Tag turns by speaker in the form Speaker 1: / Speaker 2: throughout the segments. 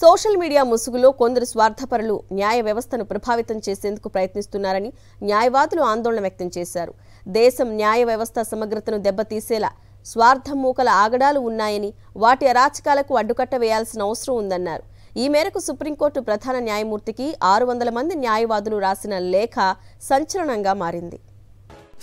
Speaker 1: Social media ముసుగులో కొందరు స్వార్థపరులు న్యాయ వ్యవస్థను ప్రభావితం చేసేందుకు ప్రయత్నిస్తున్నారని న్యాయవాదులు ఆందోళన వ్యక్తం చేశారు. దేశం న్యాయ వ్యవస్థ సమగ్రతను దెబ్బతీసేలా స్వార్థం మూకల ఆగడాలు ఉన్నాయని, వాటి అరాచకాలకు అడ్డుకట్ట వేయాల్సిన అవసరం ఉందన్నారు. ఈ మేరకు సుప్రీంకోర్టు ప్రధాన న్యాయమూర్తికి 600 మంది న్యాయవాదులు రాసిన లేఖ సంచలనంగా మారింది.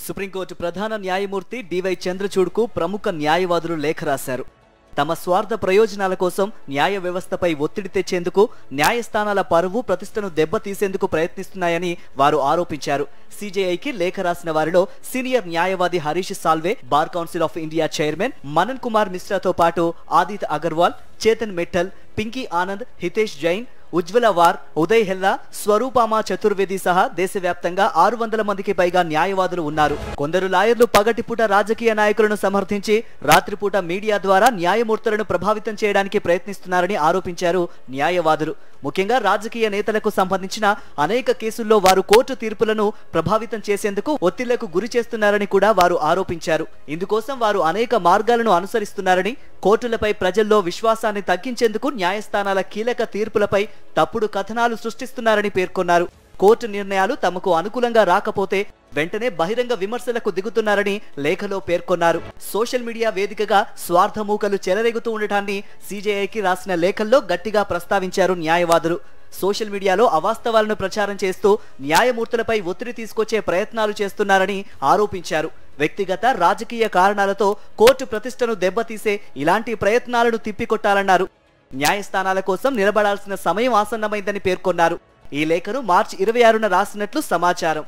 Speaker 2: సుప్రీంకోర్టు ప్రధాన న్యాయమూర్తి డివై చంద్రచూడ్కు ప్రముఖ న్యాయవాదులు లేఖ రాశారు. తమ స్వార్థ ప్రయోజనాల కోసం న్యాయ వ్యవస్థపై ఒత్తిడి తెచ్చేందుకు, న్యాయస్థానాల పరువు ప్రతిష్టను దెబ్బతీసేందుకు ప్రయత్నిస్తున్నాయని వారు ఆరోపించారు. సిజేఐకి లేఖ రాసిన వారిలో సీనియర్ న్యాయవాది Harish Salve, bar council of India chairman Manan Kumar మిశ్రాతో పాటు ఆదిత్ అగర్వాల్, చేతన్ మిట్టల్, పింకీ ఆనంద్, హితేష్ జైన్, ఉజ్వల వార్, ఉదయ్ హెల్లా, స్వరూపామా చతుర్వేది సహా దేశవ్యాప్తంగా 600 మందికి పైగా న్యాయవాదులు ఉన్నారు. కొందరు లాయర్లు పగటిపూట రాజకీయ నాయకులను సమర్థించి రాత్రిపూట మీడియా ద్వారా న్యాయమూర్తులను ప్రభావితం చేయడానికి ప్రయత్నిస్తున్నారని ఆరోపించారు న్యాయవాదులు. ముఖ్యంగా రాజకీయ నేతలకు సంబంధించిన అనేక కేసుల్లో వారు కోర్టు తీర్పులను ప్రభావితం చేసేందుకు ఒత్తిళ్లకు గురి చేస్తున్నారని కూడా వారు ఆరోపించారు. ఇందుకోసం వారు అనేక మార్గాలను అనుసరిస్తున్నారని, కోర్టులపై ప్రజల్లో విశ్వాసాన్ని తగ్గించేందుకు న్యాయస్థానాల కీలక తీర్పులపై తప్పుడు కథనాలు సృష్టిస్తున్నారని పేర్కొన్నారు. కోర్టు నిర్ణయాలు తమకు అనుకూలంగా రాకపోతే వెంటనే బహిరంగ విమర్శలకు దిగుతున్నారని లేఖలో పేర్కొన్నారు. సోషల్ మీడియా వేదికగా స్వార్థమూకలు చెలరేగుతూ ఉండటాన్ని సిజేఐకి రాసిన లేఖల్లో గట్టిగా ప్రస్తావించారు న్యాయవాదులు. సోషల్ మీడియాలో అవాస్తవాలను ప్రచారం చేస్తూ న్యాయమూర్తులపై ఒత్తిడి తీసుకొచ్చే ప్రయత్నాలు చేస్తున్నారని ఆరోపించారు. వ్యక్తిగత, రాజకీయ కారణాలతో కోర్టు ప్రతిష్టను దెబ్బతీసే ఇలాంటి ప్రయత్నాలను తిప్పికొట్టాలన్నారు. న్యాయస్థానాల కోసం నిలబడాల్సిన సమయం ఆసన్నమైందని పేర్కొన్నారు. ఈ లేఖను మార్చి 26న రాసినట్లు సమాచారం.